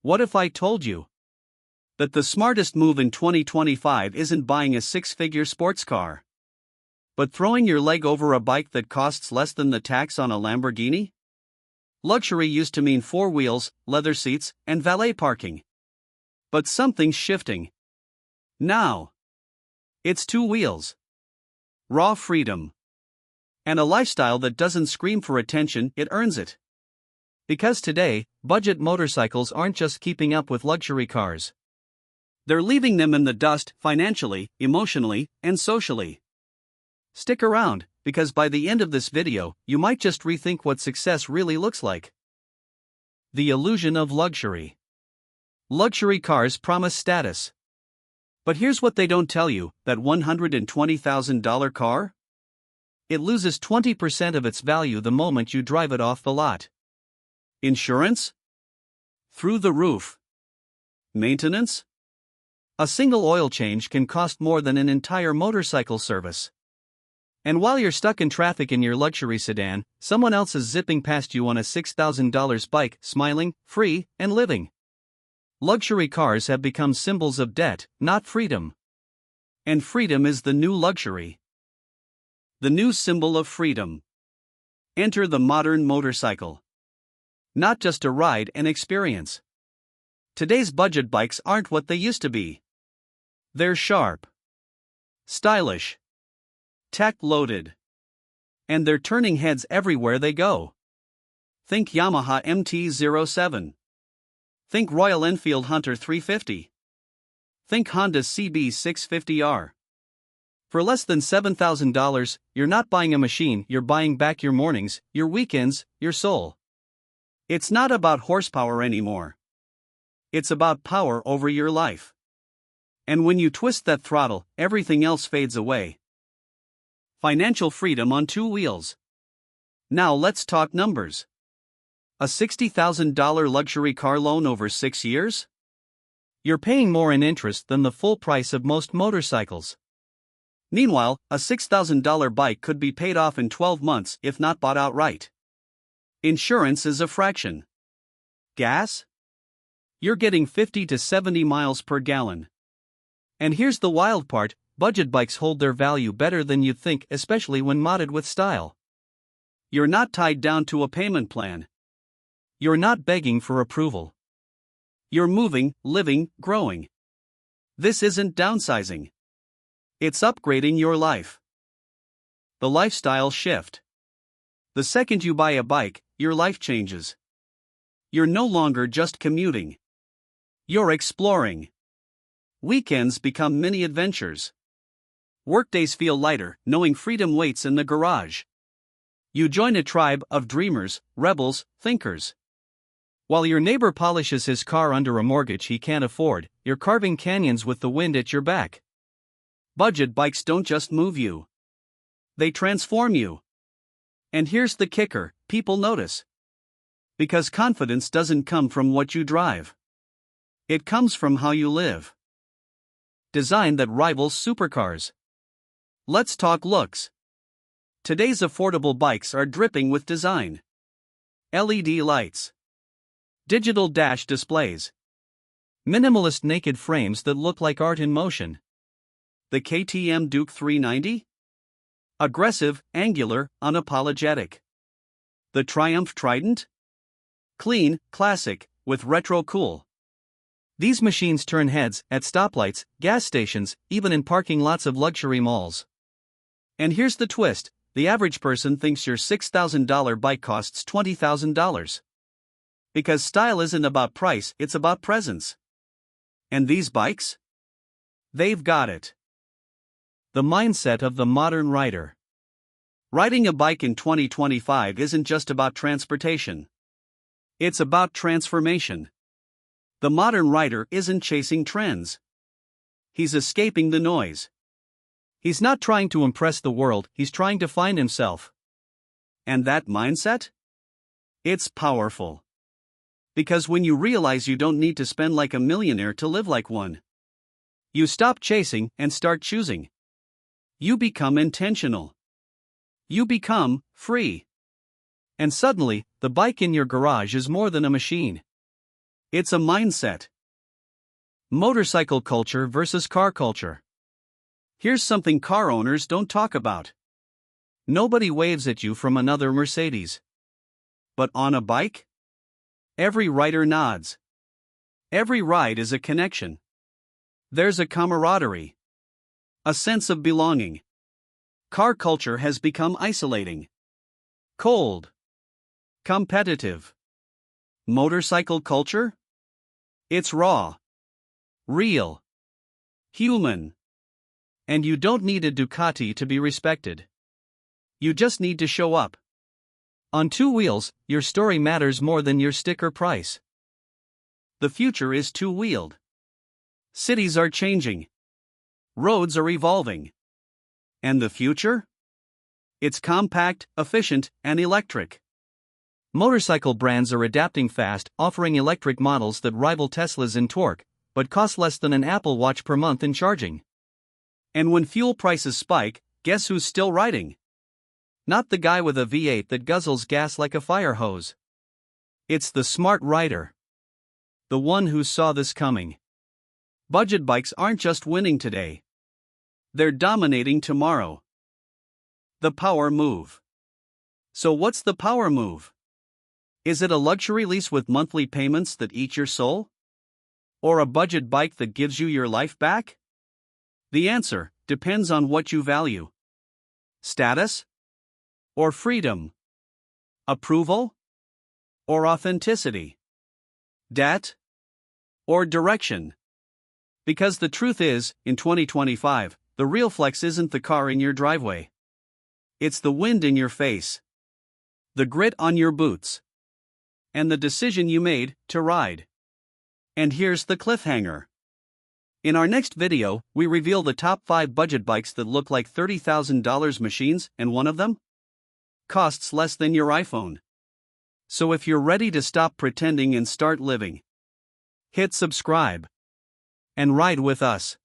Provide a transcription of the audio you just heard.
What if I told you that the smartest move in 2025 isn't buying a six-figure sports car, but throwing your leg over a bike that costs less than the tax on a Lamborghini? Luxury used to mean four wheels, leather seats, and valet parking. But something's shifting. Now, it's two wheels, raw freedom, and a lifestyle that doesn't scream for attention, it earns it. Because today, budget motorcycles aren't just keeping up with luxury cars. They're leaving them in the dust financially, emotionally, and socially. Stick around, because by the end of this video, you might just rethink what success really looks like. The illusion of luxury. Luxury cars promise status. But here's what they don't tell you, that $120,000 car? It loses 20% of its value the moment you drive it off the lot. Insurance? Through the roof. Maintenance? A single oil change can cost more than an entire motorcycle service. And while you're stuck in traffic in your luxury sedan, someone else is zipping past you on a $6,000 bike, smiling, free, and living. Luxury cars have become symbols of debt, not freedom. And freedom is the new luxury. The new symbol of freedom. Enter the modern motorcycle. Not just a ride and experience. Today's budget bikes aren't what they used to be. They're sharp, stylish, tech-loaded, and they're turning heads everywhere they go. Think Yamaha MT-07. Think Royal Enfield Hunter 350. Think Honda CB650R. For less than $7,000, you're not buying a machine, you're buying back your mornings, your weekends, your soul. It's not about horsepower anymore. It's about power over your life. And when you twist that throttle, everything else fades away. Financial freedom on two wheels. Now let's talk numbers. A $60,000 luxury car loan over 6 years? You're paying more in interest than the full price of most motorcycles. Meanwhile, a $6,000 bike could be paid off in 12 months if not bought outright. Insurance is a fraction. Gas? You're getting 50 to 70 miles per gallon. And here's the wild part, budget bikes hold their value better than you'd think, especially when modded with style. You're not tied down to a payment plan. You're not begging for approval. You're moving, living, growing. This isn't downsizing. It's upgrading your life. The lifestyle shift. The second you buy a bike, your life changes. You're no longer just commuting. You're exploring. Weekends become mini adventures. Workdays feel lighter, knowing freedom waits in the garage. You join a tribe of dreamers, rebels, thinkers. While your neighbor polishes his car under a mortgage he can't afford, you're carving canyons with the wind at your back. Budget bikes don't just move you. They transform you. And here's the kicker, people notice. Because confidence doesn't come from what you drive. It comes from how you live. Design that rivals supercars. Let's talk looks. Today's affordable bikes are dripping with design. LED lights. Digital dash displays. Minimalist naked frames that look like art in motion. The KTM Duke 390? Aggressive, angular, unapologetic. The Triumph Trident? Clean, classic, with retro cool. These machines turn heads at stoplights, gas stations, even in parking lots of luxury malls. And here's the twist, the average person thinks your $6,000 bike costs $20,000. Because style isn't about price, it's about presence. And these bikes? They've got it. The mindset of the modern rider. Riding a bike in 2025 isn't just about transportation. It's about transformation. The modern rider isn't chasing trends. He's escaping the noise. He's not trying to impress the world, he's trying to find himself. And that mindset? It's powerful. Because when you realize you don't need to spend like a millionaire to live like one, you stop chasing and start choosing. You become intentional. You become free. And suddenly, the bike in your garage is more than a machine. It's a mindset. Motorcycle culture versus car culture. Here's something car owners don't talk about. Nobody waves at you from another Mercedes. But on a bike? Every rider nods. Every ride is a connection. There's a camaraderie. A sense of belonging. Car culture has become isolating. Cold. Competitive. Motorcycle culture? It's raw. Real. Human. And you don't need a Ducati to be respected. You just need to show up. On two wheels, your story matters more than your sticker price. The future is two-wheeled. Cities are changing. Roads are evolving. And the future? It's compact, efficient, and electric. Motorcycle brands are adapting fast, offering electric models that rival Teslas in torque, but cost less than an Apple Watch per month in charging. And when fuel prices spike, guess who's still riding? Not the guy with a V8 that guzzles gas like a fire hose. It's the smart rider. The one who saw this coming. Budget bikes aren't just winning today. They're dominating tomorrow. The power move. So what's the power move? Is it a luxury lease with monthly payments that eat your soul? Or a budget bike that gives you your life back? The answer depends on what you value. Status? Or freedom? Approval? Or authenticity? Debt? Or direction? Because the truth is, in 2025, the real flex isn't the car in your driveway. It's the wind in your face. The grit on your boots. And the decision you made to ride. And here's the cliffhanger. In our next video, we reveal the top 5 budget bikes that look like $30,000 machines, and one of them costs less than your iPhone. So if you're ready to stop pretending and start living, hit subscribe and ride with us.